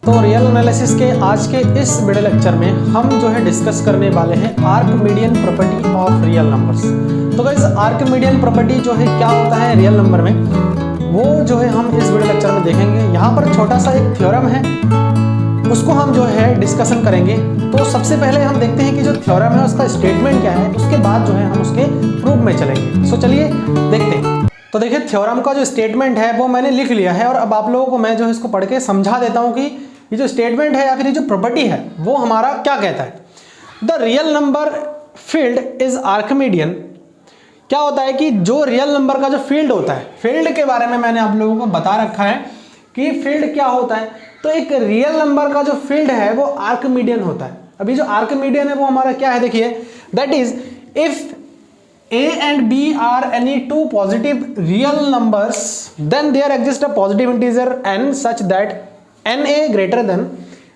तो real analysis के आज के इस वीडियो लेक्चर में हम जो है डिस्कस करने वाले हैं आर्किमीडियन प्रॉपर्टी ऑफ रियल नंबर्स। तो गाइस आर्किमीडियन प्रॉपर्टी जो है क्या होता है रियल नंबर में, वो जो है हम इस वीडियो लेक्चर में देखेंगे। यहाँ पर छोटा सा एक थ्योरम है, उसको हम जो है डिस्कशन करेंगे। तो सबसे पहले हम देखते हैं कि जो थ्योरम है उसका स्टेटमेंट क्या है, उसके बाद जो है हम उसके प्रूफ में चलेंगे। सो चलिए देखते हैं। तो देखिए थ्योरम का जो स्टेटमेंट है वो मैंने लिख लिया है और अब आप लोगों को मैं जो है इसको पढ़ के समझा देता हूँ कि ये जो स्टेटमेंट है या फिर ये जो प्रॉपर्टी है वो हमारा क्या कहता है। The real number field is Archimedean. क्या होता है कि जो रियल नंबर का जो फील्ड होता है, फील्ड के बारे में मैंने आप लोगों को बता रखा है कि फील्ड क्या होता है। तो एक रियल नंबर का जो फील्ड है वो आर्किमीडियन होता है। अभी जो आर्किमीडियन है वो हमारा क्या है, देखिए that is if A and B are any two positive real numbers, then there exists a positive integer n such that na greater than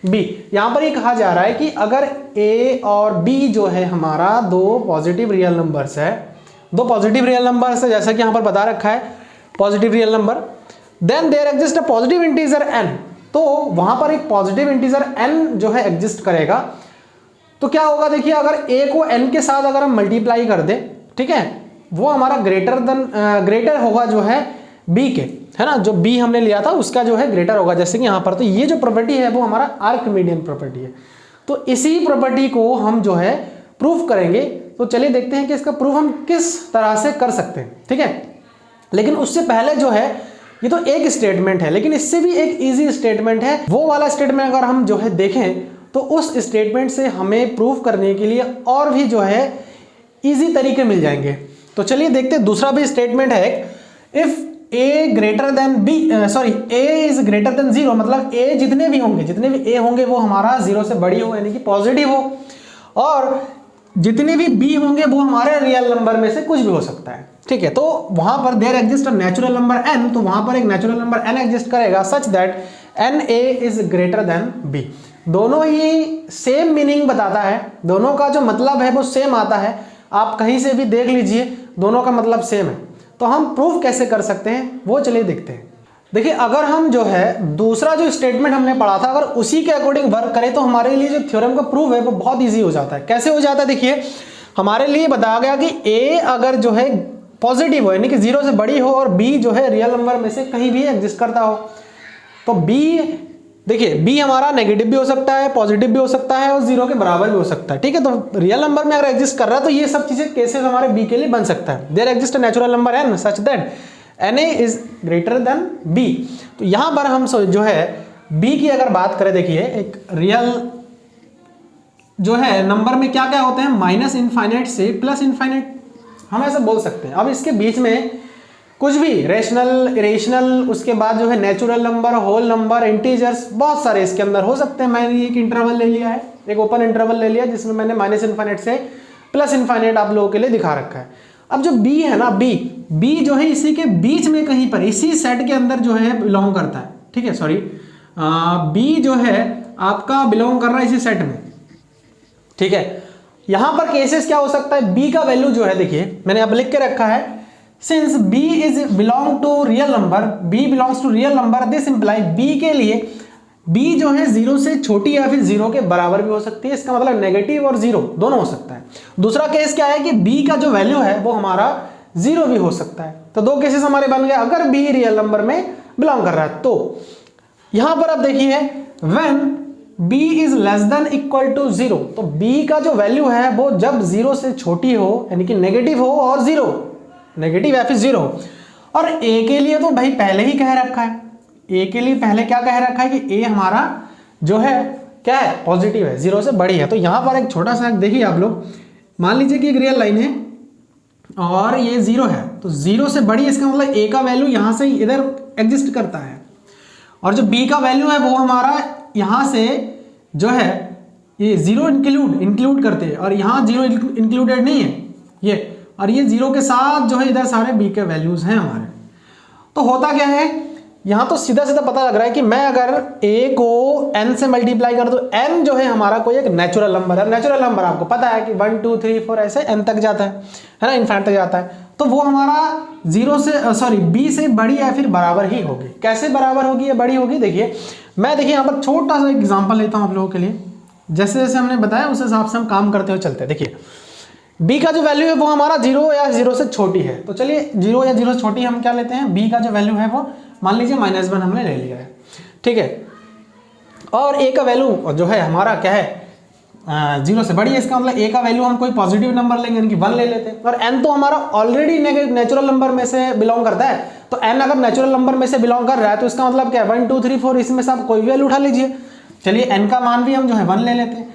b। यहां पर ये कहा जा रहा है कि अगर a और b जो है हमारा दो पॉजिटिव रियल नंबर्स है, दो पॉजिटिव रियल नंबर्स है जैसा कि यहां पर बता रखा है positive real number, then there exist a positive integer n। तो वहां पर एक पॉजिटिव इंटीजर n जो है एग्जिस्ट करेगा। तो क्या होगा, देखिए अगर a को n के साथ अगर हम मल्टीप्लाई कर दे, ठीक है, वो हमारा ग्रेटर होगा जो है b के, है ना, जो b हमने लिया था उसका जो है ग्रेटर होगा जैसे कि यहाँ पर। तो ये जो प्रॉपर्टी है वो हमारा आर्किमीडियन प्रॉपर्टी है। तो इसी प्रॉपर्टी को हम जो है प्रूफ करेंगे। तो चलिए देखते हैं कि इसका प्रूफ हम किस तरह से कर सकते हैं, ठीक है। लेकिन उससे पहले जो है ये तो एक स्टेटमेंट है, लेकिन इससे भी एक ईजी स्टेटमेंट है। वो वाला स्टेटमेंट अगर हम जो है देखें तो उस स्टेटमेंट से हमें प्रूफ करने के लिए और भी जो है इजी तरीके मिल जाएंगे। तो चलिए देखते हैं। दूसरा भी स्टेटमेंट है if a greater than b, sorry a is greater then 0, मतलब a जितने भी a होंगे वो हमारा 0 से बड़ी हो यानी कि पॉजिटिव हो, और जितने भी b होंगे वो हमारे रियल नंबर में से कुछ भी हो सकता है, ठीक है। तो वहां पर there exist a natural number n, तो वहां पर एक नेचुरल नंबर n एग्जिस्ट करेगा सच that na is greater than b। दोनों ही सेम मीनिंग बताता है, दोनों का जो मतलब है वो सेम आता है। आप कहीं से भी देख लीजिए दोनों का मतलब सेम है। तो हम प्रूफ कैसे कर सकते हैं वो चलिए देखते हैं। देखिए अगर हम जो है दूसरा जो स्टेटमेंट हमने पढ़ा था अगर उसी के अकॉर्डिंग वर्क करें तो हमारे लिए जो थ्योरम का प्रूफ है वो बहुत इजी हो जाता है। कैसे हो जाता है, देखिए हमारे लिए बताया गया कि a अगर जो है पॉजिटिव हो यानी कि 0 से बड़ी हो और b जो है रियल नंबर में से कहीं भी एग्जिस्ट करता हो, तो b देखिए b हमारा नेगेटिव भी हो सकता है, पॉजिटिव भी हो सकता है और 0 के बराबर भी हो सकता है, ठीक है। तो रियल नंबर में अगर एग्जिस्ट कर रहा है तो ये सब चीजें केसेस हमारे b के लिए बन सकता है। There exist natural number n such that na is greater than b। तो यहां पर हम जो है b की अगर बात करें, देखिए एक रियल जो है नंबर में क्या क्या होते हैं, माइनस इनफाइनाइट से प्लस इनफाइनाइट, हम ऐसे बोल सकते हैं। अब इसके बीच में कुछ भी रेशनल, इरेशनल, उसके बाद जो है natural number, whole number, integers, बहुत सारे इसके अंदर हो सकते हैं। मैंने एक इंटरवल ले लिया है, एक ओपन इंटरवल ले लिया जिसमें मैंने माइनस इनफाइनाइट से प्लस इनफाइनाइट आप लोगों के लिए दिखा रखा है। अब जो b है ना, b जो है इसी के बीच में कहीं पर इसी सेट के अंदर जो है बिलोंग करता है, ठीक है। सॉरी b जो है आपका बिलोंग कर रहा है इसी सेट में, ठीक है। यहां पर केसेस क्या हो सकता है, b का वैल्यू जो है देखिए मैंने अब लिख के रखा है, since b is belong to real number, b belongs to real number, this imply b के लिए b जो है 0 से छोटी या फिर 0 के बराबर भी हो सकती है। इसका मतलब नेगेटिव और 0 दोनों हो सकता है। दूसरा केस क्या है कि b का जो वैल्यू है वो हमारा 0 भी हो सकता है। तो दो केसेस हमारे बन गए अगर b रियल नंबर में बिलोंग कर रहा है। तो यहां पर अब देखिए when b is less than equal to 0, तो b का जो वैल्यू है वो जब 0 से छोटी हो यानी कि नेगेटिव हो और 0, नेगेटिव या फिर 0, और a के लिए तो भाई पहले ही कह रखा है, a के लिए पहले क्या कह रखा है कि a हमारा जो है क्या है, पॉजिटिव है, 0 से बड़ी है। तो यहां पर एक छोटा सा देखिए आप लोग, मान लीजिए कि एक रियल लाइन है और ये 0 है, तो 0 से बड़ी है, इसका मतलब a का वैल्यू यहां से इधर एग्जिस्ट करता है, और जो b का वैल्यू है वो हमारा यहां से जो है ये 0 इंक्लूड करते हैं और यहां 0 इंक्लूडेड नहीं है ये, और ये 0 के साथ जो है इधर सारे b के वैल्यूज हैं हमारे। तो होता क्या है यहाँ तो सीधा सीधा पता लग रहा है कि मैं अगर a को n से मल्टीप्लाई कर दूं, n जो है हमारा कोई एक नेचुरल नंबर है। नेचुरल नंबर आपको पता है कि 1 2 3 4 ऐसे n तक जाता है ना, इनफाइनाइट तक जाता है। तो वो हमारा b से बड़ी या फिर बराबर ही होगी। कैसे बराबर होगी या बड़ी होगी, देखिए मैं देखिए यहाँ पर छोटा सा एग्जाम्पल लेता हूँ आप लोगों के लिए। जैसे जैसे हमने बताया उस हिसाब से हम काम करते हुए चलते हैं। देखिए b का जो वैल्यू है वो हमारा 0 या 0 से छोटी है, तो चलिए 0 या 0 से छोटी हम क्या लेते हैं, b का जो वैल्यू है वो मान लीजिए -1 हमने ले लिया है, ठीक है। और a का वैल्यू जो है हमारा क्या है 0 से बड़ी है, इसका मतलब a का वैल्यू हम कोई पॉजिटिव नंबर लेंगे, यानी कि 1 ले लेते हैं। और n तो हमारा ऑलरेडी नेचुरल नंबर में से बिलोंग करता है, तो n अगर नेचुरल नंबर में से बिलोंग कर रहा है तो इसका मतलब क्या है 1 2 3 4 इसमें से आप कोई वैल्यू उठा लीजिए। चलिए n का मान भी हम जो है 1 ले लेते हैं,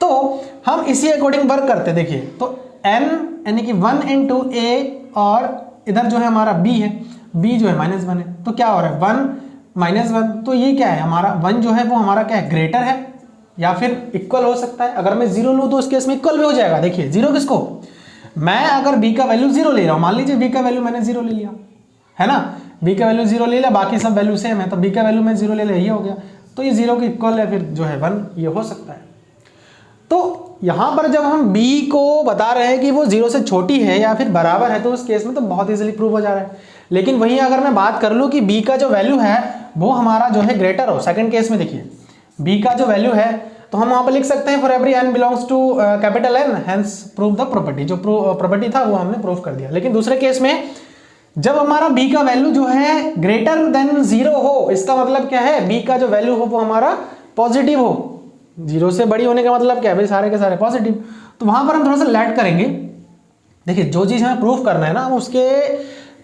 तो हम इसी अकॉर्डिंग वर्क करते हैं। देखिए तो n यानी कि 1 into a और इधर जो है हमारा b है, b जो है -1 है, तो क्या हो रहा है 1 -1, तो ये क्या है हमारा 1 जो है वो हमारा क्या है ग्रेटर है या फिर इक्वल हो सकता है। अगर मैं 0 लूँ तो उस केस में इक्वल भी हो जाएगा। देखिए 0 किसको, मैं अगर b का वैल्यू 0 ले रहा हूँ, मान लीजिए b का वैल्यू मैंने 0 ले लिया है ना, b का वैल्यू 0 ले लिया, बाकी सब वैल्यू सेम है, तो b का वैल्यू मैं 0 ले लिया, ये हो गया, तो ये 0 के इक्वल है, फिर जो है 1 ये हो सकता है। तो यहाँ पर जब हम b को बता रहे हैं कि वो 0 से छोटी है या फिर बराबर है, तो उस केस में तो बहुत इजीली प्रूव हो जा रहा है। लेकिन वहीं अगर मैं बात कर लूँ कि b का जो वैल्यू है वो हमारा जो है ग्रेटर हो, सेकंड केस में देखिए b का जो वैल्यू है तो हम वहाँ पर लिख सकते हैं for every n belongs to capital N hence prove the property. जो प्रॉपर्टी था वो हमने प्रूव कर दिया। लेकिन दूसरे केस में जब हमारा b का वैल्यू जो है ग्रेटर देन 0 हो, इसका मतलब क्या है b का जो वैल्यू हो वो हमारा पॉजिटिव हो। 0 से बड़ी होने का मतलब क्या है भाई, सारे के सारे पॉजिटिव। तो वहां पर हम थोड़ा सा लेट करेंगे। देखिए जो चीज हमें प्रूफ करना है ना, हम उसके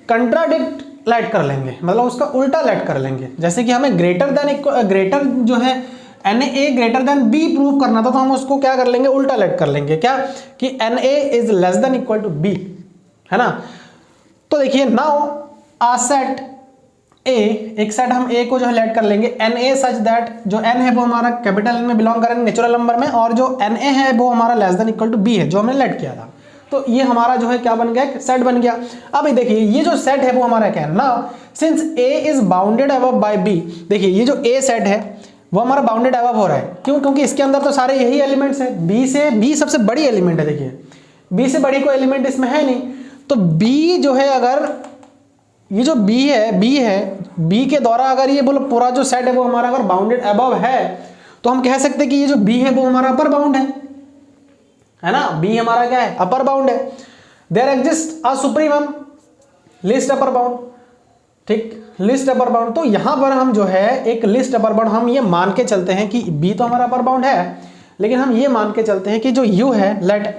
कंट्राडिक्ट लेट कर लेंगे, मतलब उसका उल्टा लेट कर लेंगे। जैसे कि हमें ग्रेटर जो है NA greater than B prove करना था, तो हम उसको क्या कर लेंगे, उल्टा लेट कर लेंगे। क्या कि NA is less than equal to B, है ना। तो देखिए नाउ आ सेट A, एक सेट हम A को जो है लेट कर लेंगे NA सच दैट जो N है वो हमारा कैपिटल N में बिलोंग करेंगे नेचुरल नंबर में, और जो NA है वो हमारा less than equal to B है जो हमने लेट किया था। तो ये हमारा जो है क्या बन गया, सेट बन गया। अब देखिए ये जो सेट है वो हमारा क्या है ना, since A is bounded above by B, देखिए ये जो A सेट है वो हमारा बाउंडेड अबव हो रहा है। क्यों, क्योंकि इसके अंदर तो सारे यही एलिमेंट्स है, B सबसे बड़ी एलिमेंट है। देखिए B से बड़ी कोई एलिमेंट इसमें है नहीं, तो B जो है अगर ये जो B है B के द्वारा अगर ये बोलो पूरा जो सेट है वो हमारा अगर बाउंडेड अबव है, तो हम कह सकते हैं कि ये जो B है वो हमारा अपर बाउंड है ना। B हमारा क्या है, अपर बाउंड है। There exist a supremum least upper bound, ठीक, लिस्ट अपर बाउंड। तो यहां पर हम जो है एक लिस्ट अपर बाउंड हम ये मान के चलते हैं कि B तो हमारा अपर बाउंड है, लेकिन हम ये मान के चलते हैं कि जो U है, let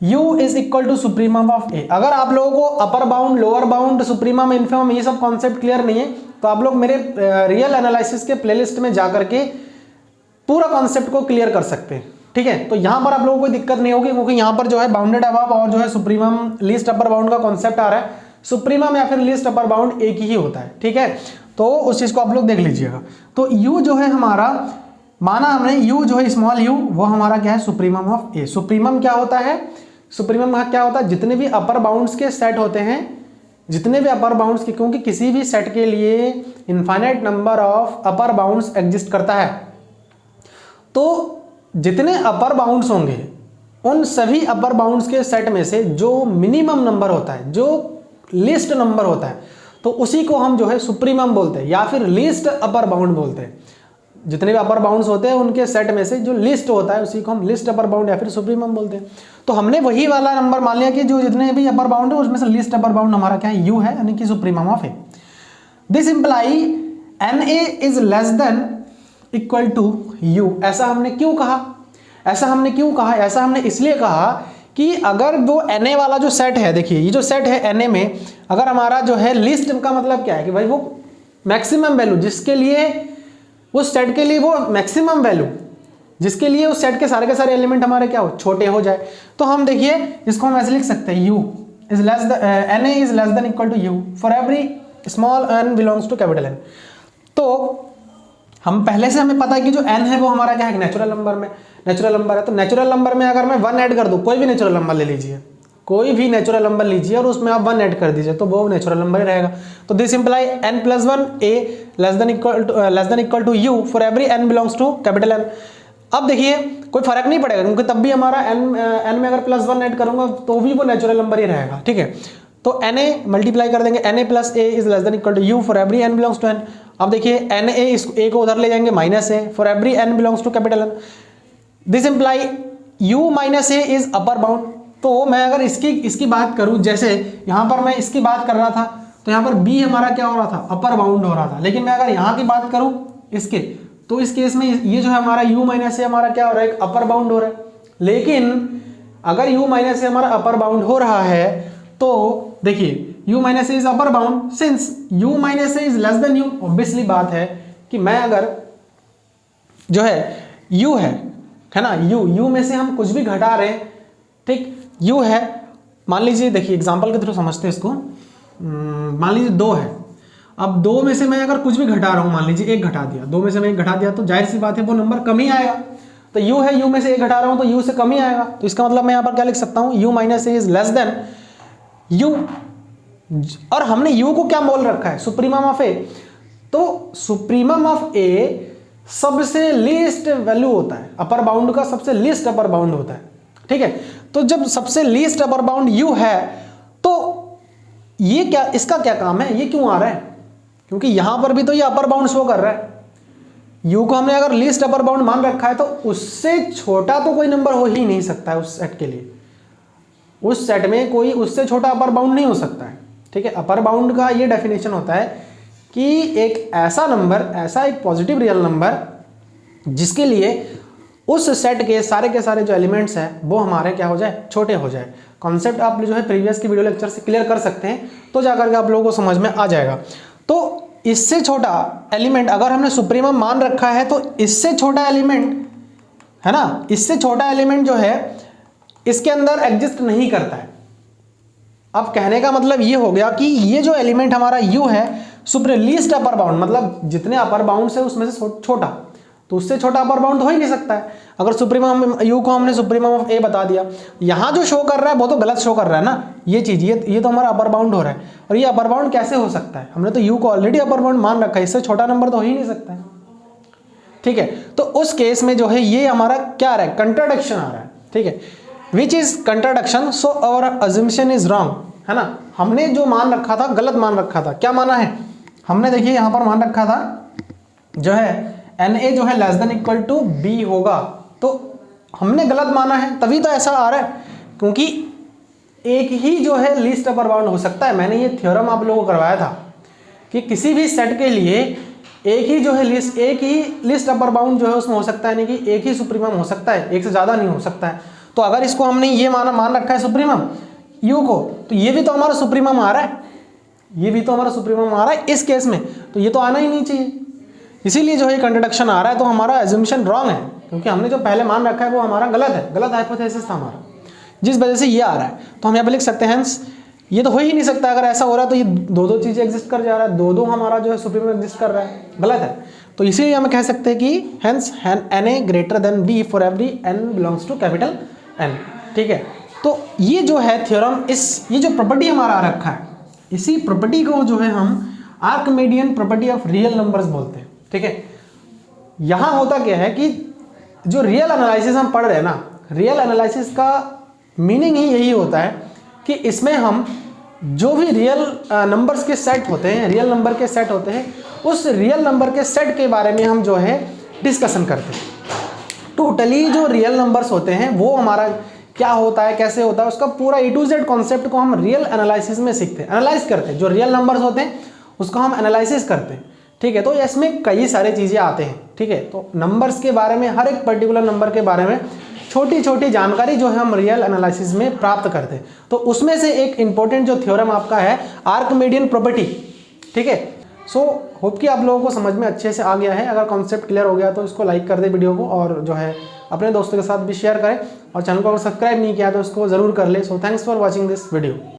U is equal to supremum of A। अगर आप लोगों को upper bound, lower bound, supremum, infimum ये सब कॉन्सेप्ट क्लियर नहीं है, तो आप लोग मेरे रियल एनालिसिस के प्लेलिस्ट में जाकर के पूरा कॉन्सेप्ट को क्लियर कर सकते हैं, ठीक है। तो यहाँ पर आप लोगों को कोई दिक्कत नहीं होगी, क्योंकि यहाँ पर जो है बाउंडेड अबव और जो है सुप्रीमम लिस्ट अपर बाउंड का कॉन्सेप्ट आ रहा है। सुप्रीमम या फिर लिस्ट अपर बाउंड एक ही होता है, ठीक है। तो उस चीज को आप लोग देख लीजिएगा। तो U जो है हमारा, माना हमने U जो है स्मॉल u, वो हमारा क्या है सुप्रीमम ऑफ A। सुप्रीमम क्या होता है, सुप्रीमम क्या होता है, जितने भी अपर बाउंड्स के सेट होते हैं, जितने भी अपर बाउंड्स के, क्योंकि किसी भी सेट के लिए infinite number of upper bounds exist करता है, तो जितने अपर बाउंड्स होंगे उन सभी अपर बाउंड्स के सेट में से जो मिनिमम नंबर होता है, जो लिस्ट नंबर होता है, तो उसी को हम जो है सुप्रीमम बोलते हैं या फिर लिस्ट अपर बाउंड बोलते हैं। जितने भी अपर बाउंड्स होते हैं उनके सेट में से जो लिस्ट होता है उसी को हम लिस्ट अपर बाउंड या फिर सुप्रीमम बोलते हैं। तो हमने वही वाला नंबर मान लिया कि जो जितने भी अपर बाउंड है उसमें से लिस्ट अपर बाउंड हमारा क्या है, U है, यानी कि supremum of A। This imply NA is less than equal to U। ऐसा हमने क्यों कहा, ऐसा हमने इसलिए कहा कि अगर वो NA वाला जो सेट है, देखिए ये जो सेट है NA में, अगर हमारा जो है लिस्ट का मतलब क्या है कि भाई वो मैक्सिमम वैल्यू जिसके लिए उस सेट के लिए वो मैक्सिमम वैल्यू जिसके लिए उस सेट के सारे एलिमेंट हमारे क्या हो, छोटे हो जाए। तो हम देखिए इसको हम ऐसे लिख सकते हैं NA is less than equal to U for every small n belongs to capital N। तो हम पहले से हमें पता है कि जो n है वो हमारा क्या है, नेचुरल नंबर है। तो नेचुरल नंबर में अगर मैं 1 ऐड कर दूं, कोई भी नेचुरल नंबर ले लीजिए, कोई भी नेचुरल नंबर लीजिए और उसमें आप 1 ऐड कर दीजिए तो वो नेचुरल नंबर ही रहेगा। तो this imply n+1 a less than equal to u for every n belongs to capital N। अब देखिए कोई फर्क नहीं पड़ेगा क्योंकि तब भी हमारा n में अगर +1 ऐड करूंगा तो भी वो नेचुरल नंबर ही रहेगा, ठीक है। तो na मल्टीप्लाई कर देंगे, na plus a is less than equal to u for every n belongs to n। अब देखिए na इस a को उधर ले जाएंगे -a for every n belongs to capital N। This imply u minus a is upper bound. तो मैं अगर इसकी बात करूं, जैसे यहाँ पर मैं इसकी बात कर रहा था तो यहाँ पर b हमारा क्या हो रहा था, अपर बाउंड हो रहा था। लेकिन मैं अगर यहाँ की बात करूं इसके, तो इस केस में ये जो है हमारा u माइनस a हमारा क्या हो रहा है, एक अपर बाउंड हो रहा है। लेकिन अगर u माइनस a हमारा अपर बाउंड हो रहा है तो देखिए u minus a is upper bound since u minus a is less then u। Obviously बात है कि मैं अगर जो है u है ना, u में से हम कुछ भी घटा रहे हैं, ठीक, u है, मान लीजिए, देखिए एग्जांपल के थ्रू समझते हैं इसको। मान लीजिए 2 है, अब 2 में से मैं अगर कुछ भी घटा रहा हूँ, मान लीजिए 1 घटा दिया, 2 में से मैं 1 घटा दिया तो जाहिर सी बात है वो नंबर कम ही आएगा। तो u है, u में से 1 घटा रहा हूँ तो u से कम ही आएगा। तो इसका मतलब मैं यहाँ पर क्या लिख सकता हूँ, u minus a is less then u। और हमने u को क्या बोल रखा है, सुप्रीमम ऑफ a। तो सुप्रीमम ऑफ a सबसे लीस्ट वैल्यू होता है, अपर बाउंड का सबसे लीस्ट अपर बाउंड होता है, ठीक है। तो जब सबसे लीस्ट अपर बाउंड u है तो ये क्या, इसका क्या काम है, ये क्यों आ रहा है, क्योंकि यहां पर भी तो ये अपर बाउंड शो कर रहा है। u को हमने अगर लीस्ट अपर बाउंड मान रखा है तो उससे छोटा तो कोई नंबर हो ही नहीं सकता है उस सेट के लिए। उस सेट में कोई उससे छोटा अपर बाउंड नहीं हो सकता है, ठीक है। अपर बाउंड का ये डेफिनेशन होता है कि एक ऐसा नंबर, ऐसा एक पॉजिटिव रियल नंबर जिसके लिए उस सेट के सारे जो एलिमेंट्स हैं वो हमारे क्या हो जाए, छोटे हो जाए। कॉन्सेप्ट आप जो है प्रीवियस की वीडियो लेक्चर से क्लियर कर सकते हैं तो जाकर के आप लोगों को समझ में आ जाएगा। तो इससे छोटा एलिमेंट अगर हमने सुप्रीमम मान रखा है तो इससे छोटा एलिमेंट है ना, इससे छोटा एलिमेंट जो है इसके अंदर एग्जिस्ट नहीं करता है। अब कहने का मतलब ये हो गया कि ये जो एलिमेंट हमारा u है, सुप्रीम लीस्ट अपर बाउंड मतलब जितने अपर बाउंड है उसमें से छोटा, तो उससे छोटा अपर बाउंड तो हो ही नहीं सकता है। अगर सुप्रीमम u को हमने सुप्रीमम ऑफ a बता दिया, यहाँ जो शो कर रहा है वो तो गलत शो कर रहा है ना, ये चीज, ये तो हमारा अपर बाउंड हो रहा है। और ये अपर बाउंड कैसे हो सकता है, हमने तो u को ऑलरेडी अपर बाउंड मान रखा है, इससे छोटा नंबर तो हो ही नहीं सकता है, ठीक है। तो उस केस में जो है ये हमारा क्या आ रहा है, कंट्राडिक्शन आ रहा है, ठीक है, which is contradiction, so our assumption is wrong, है ना। हमने जो मान रखा था गलत मान रखा था। क्या माना है हमने, देखिए यहाँ पर मान रखा था जो है na जो है less than equal to b होगा, तो हमने गलत माना है, तभी तो ऐसा आ रहा है, क्योंकि एक ही जो है लीस्ट अपर बाउंड हो सकता है। मैंने ये थ्योरम आप लोगों को करवाया था कि किसी भी सेट के लिए एक ही जो है लिस्ट अपर बाउंड जो है उसमें हो सकता है, यानी कि एक ही सुप्रीमम हो सकता है, एक से ज़्यादा नहीं हो सकता है। तो अगर इसको हमने ये मान रखा है सुप्रीमम u को, तो ये भी तो हमारा सुप्रीमम आ रहा है, ये भी तो हमारा सुप्रीमम आ रहा है इस केस में, तो ये तो आना ही नहीं चाहिए। इसीलिए जो है कंट्राडिक्शन आ रहा है, तो हमारा एज्यूम्पशन रॉन्ग है, क्योंकि हमने जो पहले मान रखा है वो हमारा गलत है, गलत हाइपोथेसिस था हमारा, जिस वजह से ये आ रहा है। तो हम यहाँ पे लिख सकते हैं हेंस ये तो हो ही नहीं सकता। अगर ऐसा हो रहा है तो ये दो चीज़ें एग्जिस्ट कर जा रहा है, दो हमारा जो है सुप्रीमम एग्जिस्ट कर रहा है, गलत है। तो इसीलिए हम कह सकते हैं कि hence na greater than b for every n belongs to capital N, ठीक है। तो ये जो है थ्योरम, ये जो प्रॉपर्टी हमारा आ रखा है, इसी प्रॉपर्टी को जो है हम Archimedean property of real numbers बोलते हैं, ठीक है। यहाँ होता क्या है कि जो रियल एनालिसिस हम पढ़ रहे हैं ना, रियल एनालिसिस का मीनिंग ही यही होता है कि इसमें हम जो भी रियल नंबर्स के सेट होते हैं, रियल नंबर के सेट होते हैं, उस रियल नंबर के सेट के बारे में हम जो है डिस्कशन करते हैं। टोटली जो रियल नंबर्स होते हैं वो हमारा क्या होता है, कैसे होता है, उसका पूरा A to Z कॉन्सेप्ट को हम रियल एनालिसिस में सीखते हैं, एनालाइज करते हैं। जो रियल नंबर्स होते हैं उसको हम एनालिसिस करते हैं, ठीक है। तो इसमें कई सारी चीज़ें आते हैं, ठीक है। तो नंबर्स के बारे में, हर एक पर्टिकुलर नंबर के बारे में छोटी छोटी जानकारी जो है हम रियल एनालिसिस में प्राप्त करते हैं। तो उसमें से एक इंपॉर्टेंट जो थ्योरम आपका है आर्किमिडियन प्रॉपर्टी, ठीक है। सो होप कि आप लोगों को समझ में अच्छे से आ गया है। अगर कॉन्सेप्ट क्लियर हो गया तो इसको लाइक कर दे वीडियो को, और जो है अपने दोस्तों के साथ भी शेयर करें, और चैनल को अगर सब्सक्राइब नहीं किया तो इसको ज़रूर कर ले। So thanks for watching this video.